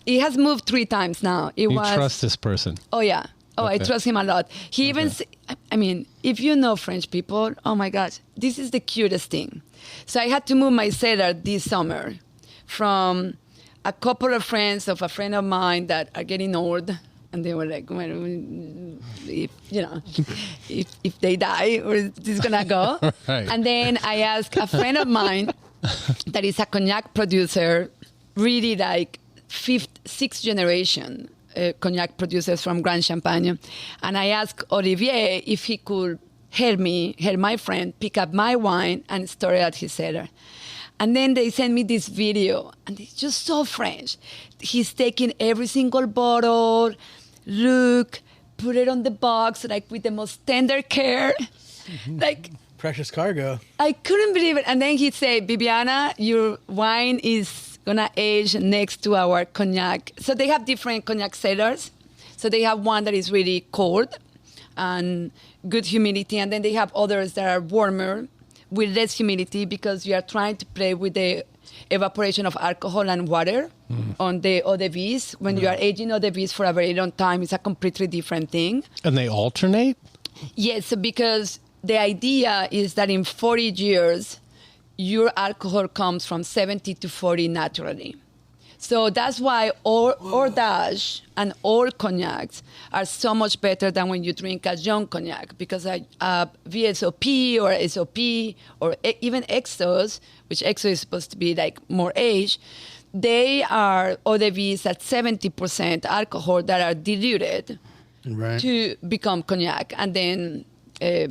He has moved 3 times now. You trust this person? Oh, yeah. Oh, okay. I trust him a lot. He even, I mean, if you know French people, oh my gosh, this is the cutest thing. So I had to move my cellar this summer from a couple of friends of a friend of mine that are getting old. And they were like, well, if, you know, if they die, or is this going to go? Right. And then I asked a friend of mine that is a cognac producer, really like 5th, 6th generation cognac producers from Grand Champagne. And I asked Olivier if he could help my friend, pick up my wine and store it at his cellar. And then they sent me this video, and it's just so French. He's taking every single bottle, put it on the box, like with the most tender care. Like, precious cargo. I couldn't believe it. And then he'd say, Bibiana, your wine is going to age next to our cognac. So they have different cognac cellars. So they have one that is really cold and good humidity. And then they have others that are warmer with less humidity, because you are trying to play with the evaporation of alcohol and water on the eau de vie. When you are aging eau de vie for a very long time, it's a completely different thing. And they alternate? Yes, because the idea is that in 40 years, your alcohol comes from 70 to 40 naturally. So that's why all Ordage and all cognacs are so much better than when you drink a young cognac, because a VSOP or SOP or even XOs, which XO is supposed to be like more aged, they are eau de vie at 70% alcohol that are diluted to become cognac. And then they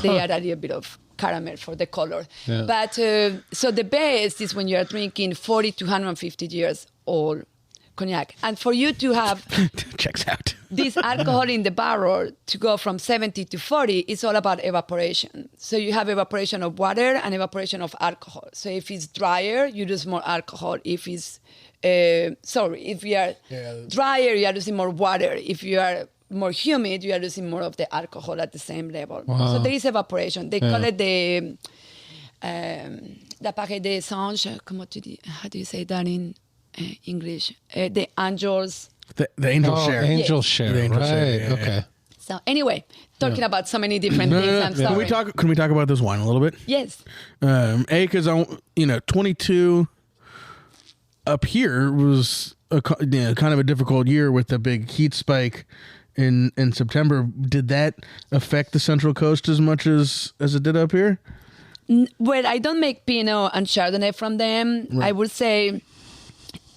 add a little bit of caramel for the color. Yeah. But so the best is when you are drinking 40 to 150 years old cognac. And for you to have checks out this alcohol in the barrel to go from 70 to 40, it's all about evaporation. So you have evaporation of water and evaporation of alcohol. So if it's drier, you lose more alcohol. If it's if you are drier, you are losing more water. If you are more humid, you are losing more of the alcohol at the same level. Wow. So there is evaporation. They call it the l'appareil des anges. How do you say that in English? The angels. The angel share. Angel share. The angel share. Yeah, okay. So anyway, talking about so many different things. I'm sorry. Can we talk about this wine a little bit? Yes. Because 22 up here was kind of a difficult year with the big heat spike in September. Did that affect the Central Coast as much as it did up here? Well, I don't make Pinot and Chardonnay from them. Right. I would say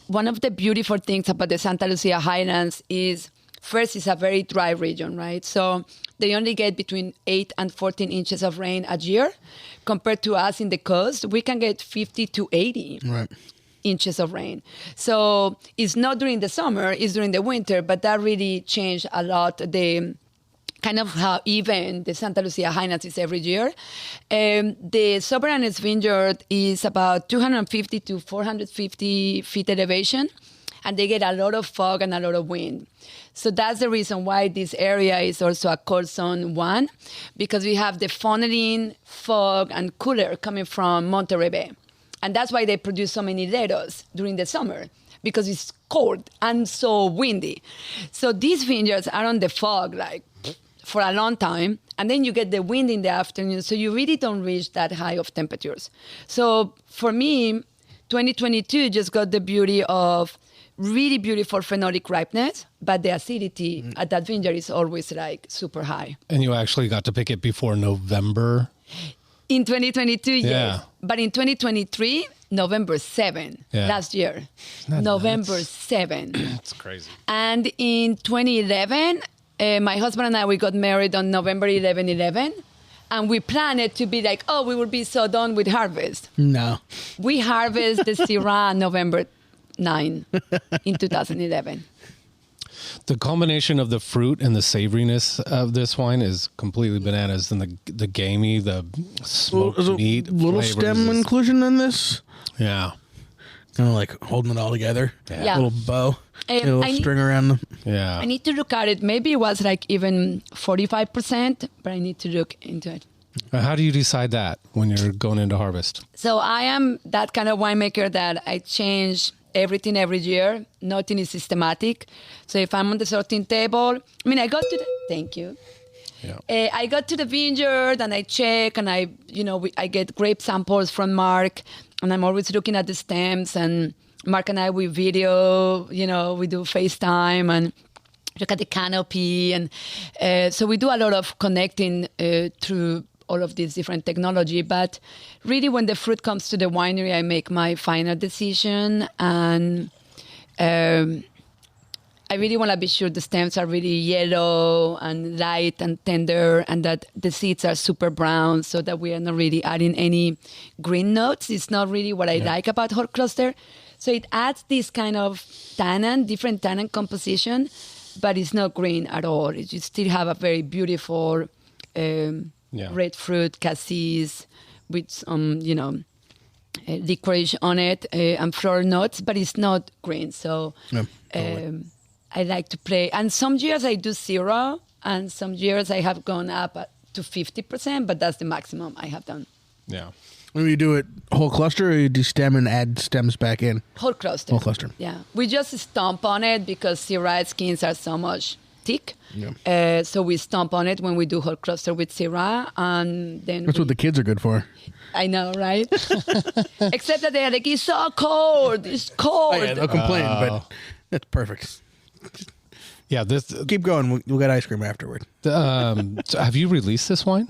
one of the beautiful things about the Santa Lucia Highlands is, first, it's a very dry region, right? So they only get between 8 and 14 inches of rain a year. Compared to us in the coast, we can get 50 to 80. Right. Inches of rain. So it's not during the summer, it's during the winter, but that really changed a lot the kind of how even the Santa Lucia Highlands is every year. The Soberan's vineyard is about 250 to 450 feet elevation, and they get a lot of fog and a lot of wind. So that's the reason why this area is also a cold zone 1, because we have the funneling, fog, and cooler coming from Monterey Bay. And that's why they produce so many leros during the summer, because it's cold and so windy. So these vineyards are on the fog like for a long time, and then you get the wind in the afternoon, so you really don't reach that high of temperatures. So for me, 2022 just got the beauty of really beautiful phenolic ripeness, but the acidity at that vineyard is always like super high. And you actually got to pick it before November? In 2022, yes. But in 2023, November 7, last year. November 7. That's crazy. And in 2011, my husband and I, we got married on November 11/11. And we planned it to be like, we will be so done with harvest. No. We harvest the Syrah November 9 in 2011. The combination of the fruit and the savoriness of this wine is completely bananas. And the gamey, the smoked meat. A little stem inclusion in this? Yeah. Kind of like holding it all together. Yeah. A little bow. A little string around them. Yeah. I need to look at it. Maybe it was like even 45%, but I need to look into it. How do you decide that when you're going into harvest? So I am that kind of winemaker that I change everything every year. Nothing is systematic. So if I'm on the sorting table, I go to the, thank you. Yeah. I go to the vineyard and I check and I get grape samples from Mark, and I'm always looking at the stems, and Mark and I, we video, we do FaceTime and look at the canopy. And so we do a lot of connecting through all of this different technology. But really, when the fruit comes to the winery, I make my final decision. And I really want to be sure the stems are really yellow and light and tender, and that the seeds are super brown, so that we are not really adding any green notes. It's not really what I like about hot cluster. So it adds this kind of tannin, different tannin composition, but it's not green at all. You still have a very beautiful red fruit, cassis, with some, licorice on it, and floral notes, but it's not green. So totally. I like to play. And some years I do 0, and some years I have gone up to 50%, but that's the maximum I have done. Yeah. When you do it whole cluster, or you do stem and add stems back in? Whole cluster. Whole cluster. Yeah. We just stomp on it because Syrah skins are so much thick. Yeah. So we stomp on it when we do whole cluster with Syrah. And then that's what the kids are good for. I know, right? Except that they're like, it's so cold. It's cold. Oh, yeah, they'll complain, but it's perfect. Yeah, keep going. We'll get ice cream afterward. So have you released this wine?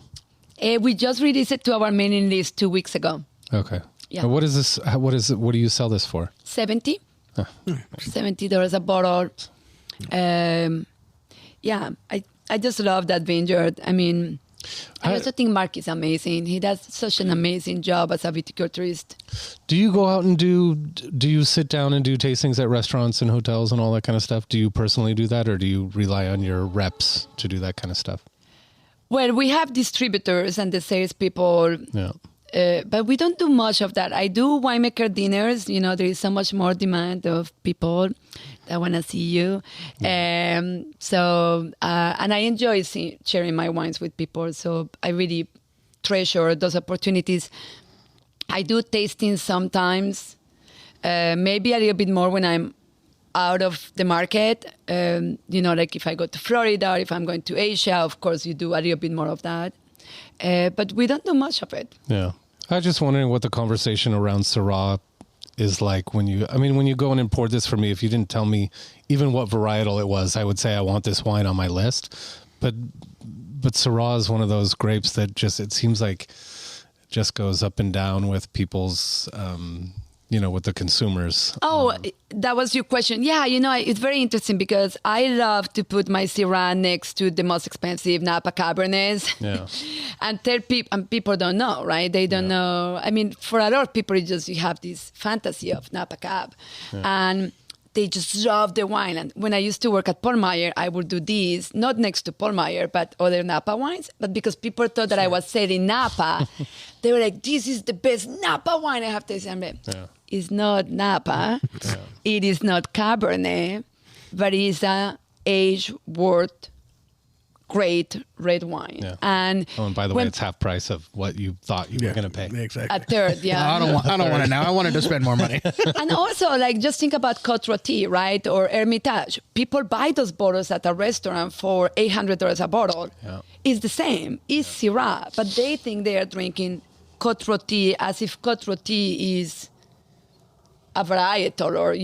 We just released it to our mailing list 2 weeks ago. Okay. Yeah. What is this? What is it? What do you sell this for? $70. Huh. $70 a bottle. I just love that vineyard. I also think Mark is amazing. He does such an amazing job as a viticulturist. Do you go out and do you sit down and do tastings at restaurants and hotels and all that kind of stuff? Do you personally do that, or do you rely on your reps to do that kind of stuff? Well, we have distributors and the salespeople, but we don't do much of that. I do winemaker dinners. There is so much more demand of people that want to see you. And I enjoy sharing my wines with people. So I really treasure those opportunities. I do tasting sometimes, maybe a little bit more when I'm out of the market. Like if I go to Florida or if I'm going to Asia, of course you do a little bit more of that. But we don't do much of it. Yeah. I was just wondering what the conversation around Syrah is like when you go and import this for me. If you didn't tell me even what varietal it was, I would say I want this wine on my list. But Syrah is one of those grapes that it seems like just goes up and down with people's, with the consumers. Oh, that was your question. Yeah, it's very interesting because I love to put my Syrah next to the most expensive Napa Cabernets. Yeah. And tell people, and people don't know, right? They don't know. For a lot of people, you have this fantasy of Napa Cab. Yeah. And they just love the wine. And when I used to work at Pahlmeyer, I would do these, not next to Pahlmeyer, but other Napa wines. But because people thought that I was selling Napa, they were like, this is the best Napa wine I have tasted. It's not Napa. Yeah. It is not Cabernet, but it's a age-worth great red wine. Yeah. And by the way, it's half price of what you thought you were going to pay. Exactly. A third, yeah. No, I don't want it now. I wanted to spend more money. And also, just think about Cote-Rotie, right? Or Hermitage. People buy those bottles at a restaurant for $800 a bottle. Yeah. It's the same. It's Syrah. But they think they are drinking Cote-Rotie as if Cote-Rotie is a varietal or,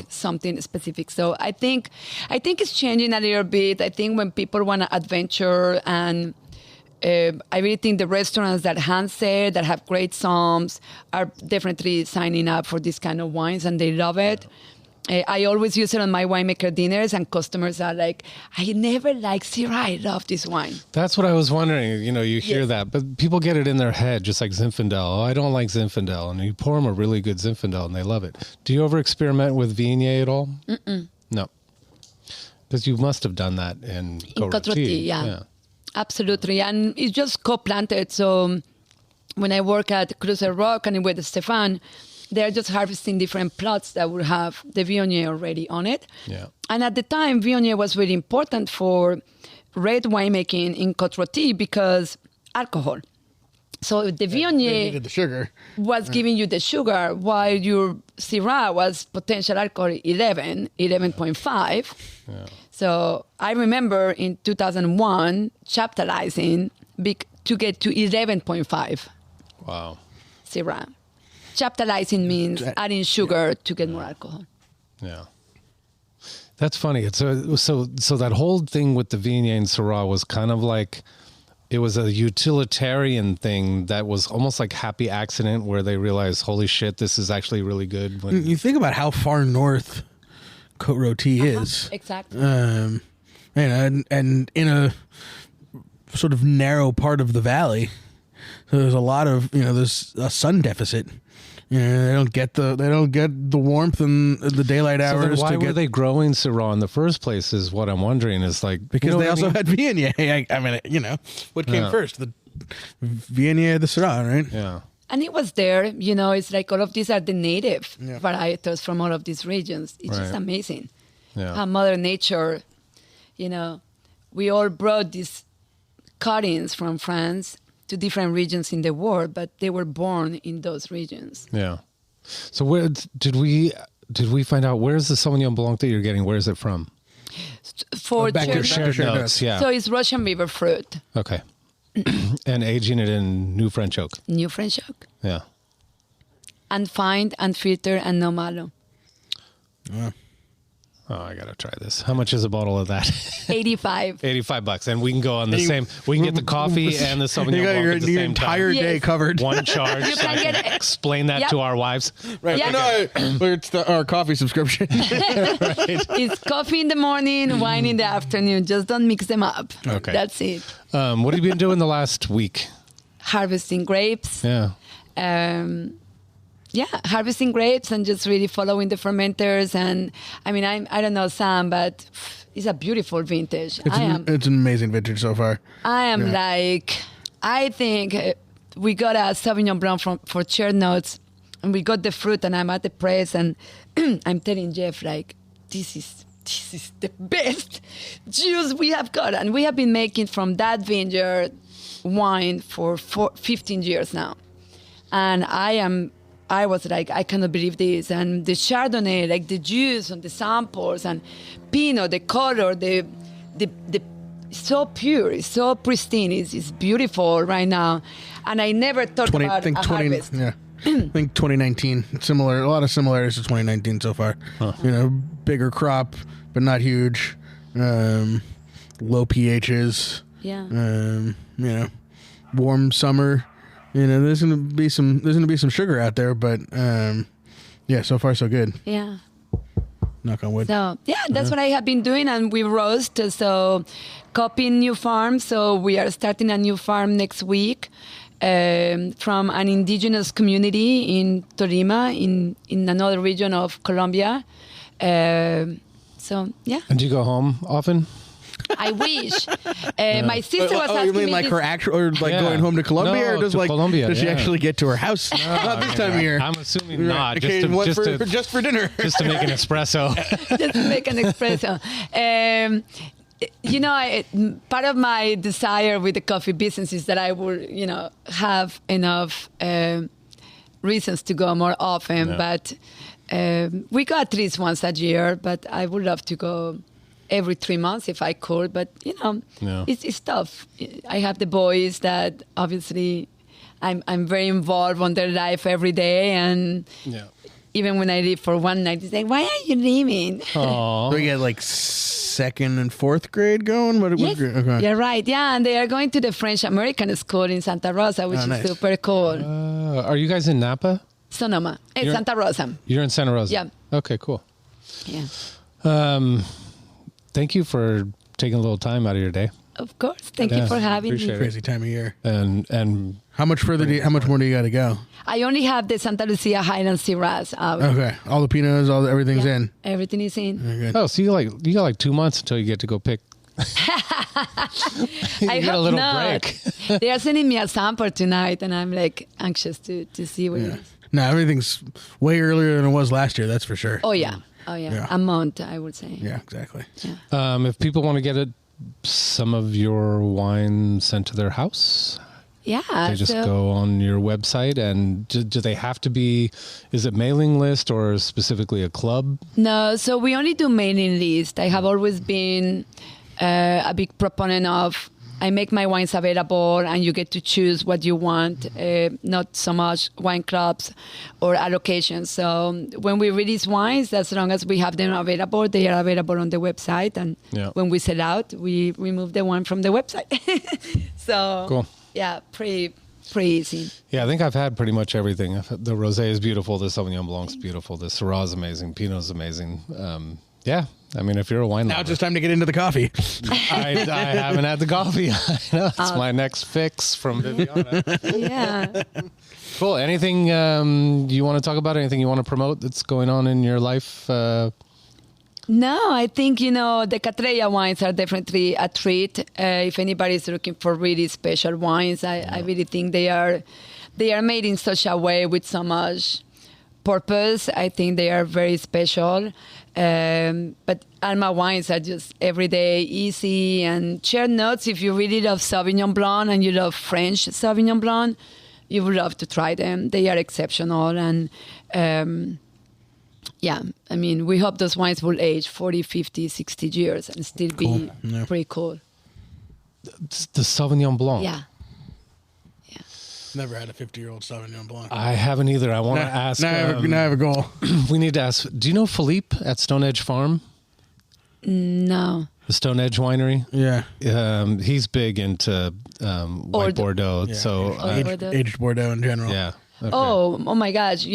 something specific. So I think it's changing a little bit. I think when people want to adventure, and I really think the restaurants that hand sell, that have great soms, are definitely signing up for this kind of wines, and they love it. I always use it on my winemaker dinners, and customers are like, I never liked Syrah. I love this wine. That's what I was wondering. You hear that, but people get it in their head, just like Zinfandel. Oh, I don't like Zinfandel. And you pour them a really good Zinfandel, and they love it. Do you ever experiment with Viognier at all? Mm-mm. No. Because you must have done that in Cote-Rotie. Yeah. Absolutely. And it's just co-planted. So when I work at Clusel-Roch and with Stephane, they're just harvesting different plots that will have the Viognier already on it. Yeah. And at the time, Viognier was really important for red winemaking in Cote-Rotie because alcohol. So the They Viognier needed the sugar. was giving you the sugar, while your Syrah was potential alcohol 11.5. So I remember in 2001 chaptalizing to get to 11.5 Wow. Syrah. Chaptalizing means adding sugar to get more alcohol. Yeah. That's funny. It's so that whole thing with the Viognier and Syrah was kind of like, it was a utilitarian thing that was almost like happy accident, where they realized, holy shit, this is actually really good. When You think about how far north Cote-Rotie is. Exactly. And in a sort of narrow part of the valley, so there's a lot of there's a sun deficit. They don't get the warmth and the daylight So then hours. why were they growing Syrah in the first place? Is what I'm wondering. Is like Because they also had. had Viognier. I mean, what came first, the Viognier or the Syrah, right? Yeah. And it was there, it's like all of these are the native varietals from all of these regions. It's just Right. amazing Yeah. how Mother Nature, we all brought these cuttings from France to different regions in the world, but they were born in those regions. Yeah. So where did we find out, where's the Sauvignon Blanc that you're getting? Where is it from? For back to Chardonnay- shared Notes. notes. Yeah. So it's Russian river fruit, Okay. And aging it in New French oak. new French oak, Yeah. unfined, unfiltered, and no malo. Oh, I gotta try this. How much is a bottle of that? 85. $85, and we can go on the same. We can get the coffee and the Sauvignon You got Blanc your, at the your same entire time. day Yes. covered. One charge. You so I can can get it. explain that Yep. to our wives. Right. Yeah. No, it's our coffee subscription. It's coffee in the morning, wine in the afternoon. Just don't mix them up. Okay. That's it. What have you been doing the last week? Harvesting grapes. Yeah. Harvesting grapes and just really following the fermenters. And I mean, I don't know Sam, but it's a beautiful vintage. It's an amazing vintage so far. I think we got a Sauvignon Blanc for shared notes, and we got the fruit, and I'm at the press, and I'm telling Jeff, like, this is the best juice we have got. And we have been making from that vineyard wine for 15 years now. And I was like, I cannot believe this. And the Chardonnay, like the juice and the samples and Pinot, the color, the so pure, it's so pristine, it's beautiful right now. And I never thought about a harvest. Yeah. I think 2019, a lot of similarities to 2019 so far. Bigger crop, but not huge. Low pHs. Yeah. Warm summer. There's gonna be some sugar out there, but so far so good. Yeah. Knock on wood. So that's what I have been doing, and we roast. So copying new farm. So we are starting a new farm next week from an indigenous community in Tolima, in another region of Colombia. So yeah, And do you go home often? I wish. My sister was asking you mean me like this- her actual, or like Yeah. going home to Colombia, No, or does to Colombia, does she yeah. actually get to her house? Not this time of year. I'm assuming not. Okay, just for dinner. Just to make an espresso. just to make an espresso. Part of my desire with the coffee business is that I would, have enough reasons to go more often. Yeah. But we go at least once a year. But I would love to go every 3 months if I could. But Yeah. it's tough. I have the boys that obviously I'm very involved on their life every day, and Yeah. even when I leave for one night, they say, "Why are you leaving?" Aw. So we get like second and fourth grade going. What Yes, grade? Okay. you're right. Yeah, and they are going to the French American school in Santa Rosa, which Oh, nice. is super cool. Are you guys in Napa? Sonoma, You're- Santa Rosa. You're in Santa Rosa? Yeah. Okay, cool. Yeah, Thank you for taking a little time out of your day. of course. Thank Yeah, you for having appreciate me. it. Crazy time of year. And How much more do you got to go? I only have the Santa Lucia Highland Shiraz out. Okay, all the pinots, everything's Yeah, in. everything is in. Very good. oh, so you got like 2 months until you get to go pick. You I get a hope little not. break. They are sending me a sample tonight, and I'm like anxious to see what it is. No, everything's way earlier than it was last year. That's for sure. Oh yeah, Yeah. a month I would say. Yeah, exactly. If people want to get some of your wine sent to their house, Yeah. They just go on your website, and do they have to be, is it mailing list or specifically a club? No, so we only do mailing list. I have always been a big proponent of, I make my wines available and you get to choose what you want, not so much wine clubs or allocations. So when we release wines, as long as we have them available, they are available on the website. And when we sell out, we remove the one from the website. So cool. Yeah, pretty easy. Yeah, I think I've had pretty much everything. The Rosé is beautiful. The Sauvignon Blanc is beautiful. The Syrah is amazing. Pinot is amazing. Yeah, I mean, if you're a wine lover. Now it's just time to get into the coffee. I haven't had the coffee. I know. It's my next fix from Bibiana. Yeah. Cool. Anything you want to talk about? Anything you want to promote that's going on in your life? No, I think, the Cattleya wines are definitely a treat. If anybody's looking for really special wines, I really think they are made in such a way with so much purpose. I think they are very special. But Alma wines are just everyday, easy, and shared notes. If you really love Sauvignon Blanc and you love French Sauvignon Blanc, you would love to try them. They are exceptional. And I mean, we hope those wines will age 40, 50, 60 years and still be pretty cool. The Sauvignon Blanc. Yeah. Never had a 50-year-old Sauvignon Blanc. I haven't either. I want to ask. Now I have a goal. We need to ask. Do you know Philippe at Stone Edge Farm? No. The Stone Edge Winery? Yeah. He's big into white Bordeaux. Yeah. So aged Bordeaux in general. Yeah. Okay. Oh my gosh.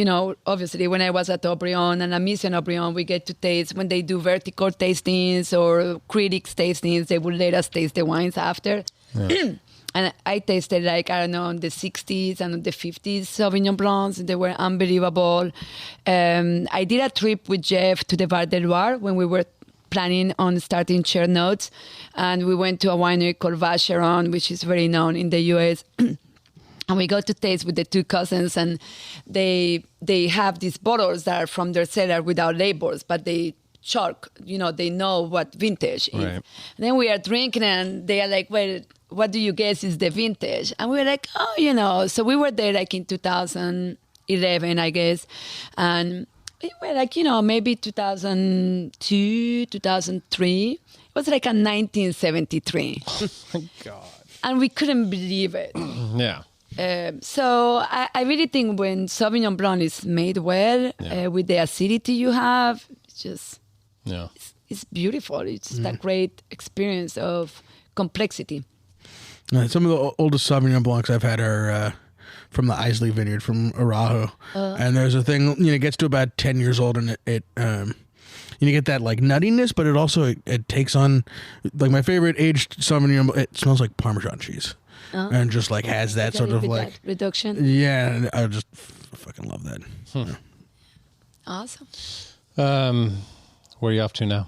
Obviously when I was at Haut-Brion and at Mission Haut-Brion, we get to taste when they do vertical tastings or critics tastings, they will let us taste the wines after. Yeah. And I tasted in the 60s and the 50s Sauvignon Blancs. They were unbelievable. I did a trip with Jeff to the Val de Loire when we were planning on starting Chair Notes. And we went to a winery called Vacheron, which is very known in the U.S., and we got to taste with the two cousins, and they have these bottles that are from their cellar without labels, but they chalk, they know what vintage is. Right. And then we are drinking, and they are like, well, what do you guess is the vintage? And we were like, so we were there in 2011, I guess. And we were maybe 2002, 2003. It was like a 1973. Oh, my God. And we couldn't believe it. Yeah. So I really think when Sauvignon Blanc is made well, with the acidity you have, it's just, it's beautiful. It's just a great experience of complexity. Some of the oldest Sauvignon Blancs I've had are from the Islay Vineyard from Araujo. And there's a thing, it gets to about 10 years old, and it you get that nuttiness, but it also it takes on, my favorite aged Sauvignon, it smells like Parmesan cheese. And just has that sort of reduction. Yeah, I just fucking love that. Yeah. Awesome. Where are you off to now?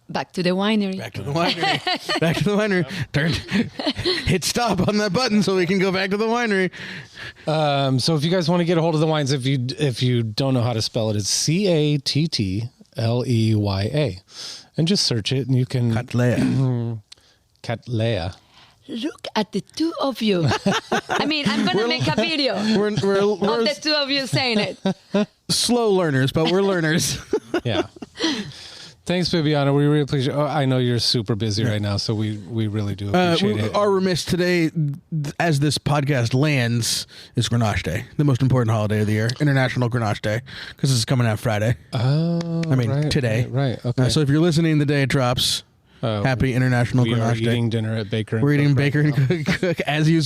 Back to the winery. Back to the winery. Hit stop on that button so we can go back to the winery. So if you guys want to get a hold of the wines, if you don't know how to spell it, it's Cattleya, and just search it, and you can Cattleya. Look at the two of you. I mean, I'm going to make a video we're of the two of you saying it. Slow learners, but we're learners. Yeah. Thanks, Bibiana. We really appreciate it. I know you're super busy right now, so we really do appreciate it. Our remiss today, as this podcast lands, is Grenache Day, the most important holiday of the year, International Grenache Day, because this is coming out Friday. Oh, today. Right. Okay. So if you're listening the day it drops, happy International Grenache Day. We are eating dinner at Baker. We're eating Baker and Cook as you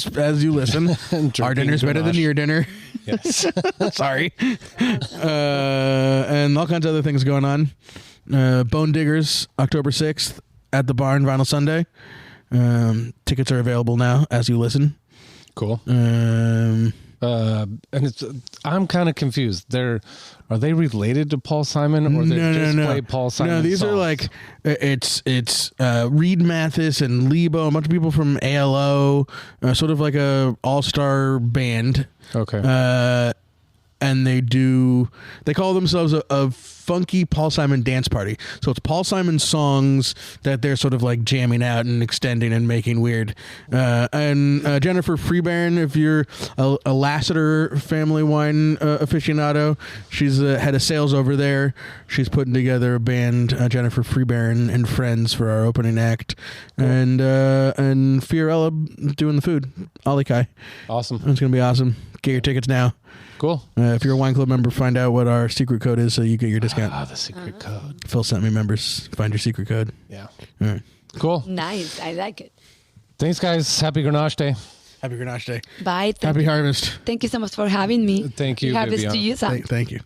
listen. Our dinner's better than your dinner. Yes. Sorry. And all kinds of other things going on. Bone Diggers, October 6th at the Barn, Vinyl Sunday. Tickets are available now as you listen. Cool. And I'm kind of confused. Are they related to Paul Simon, or they play Paul Simon? No, these songs? are it's Reed Mathis and Lebo, a bunch of people from ALO, sort of like a all-star band. Okay. And they call themselves a funky Paul Simon dance party. So it's Paul Simon songs that they're sort of like jamming out and extending and making weird. And Jennifer Freebairn, if you're a Lassiter family wine aficionado, she's head of sales over there. She's putting together a band, Jennifer Freebairn and friends, for our opening act. Cool. And Fiorella doing the food. Ali Kai. Awesome. It's going to be awesome. Get your tickets now. Cool. If you're a wine club member, find out what our secret code is so you get your discount. The secret code. Phil sent me members. Find your secret code. Yeah. All right. Cool. Nice. I like it. Thanks, guys. Happy Grenache Day. Happy Grenache Day. Bye. Happy harvest. Thank you so much for having me. Thank you, Happy harvest Bibiana. to you, Sam. Thank you.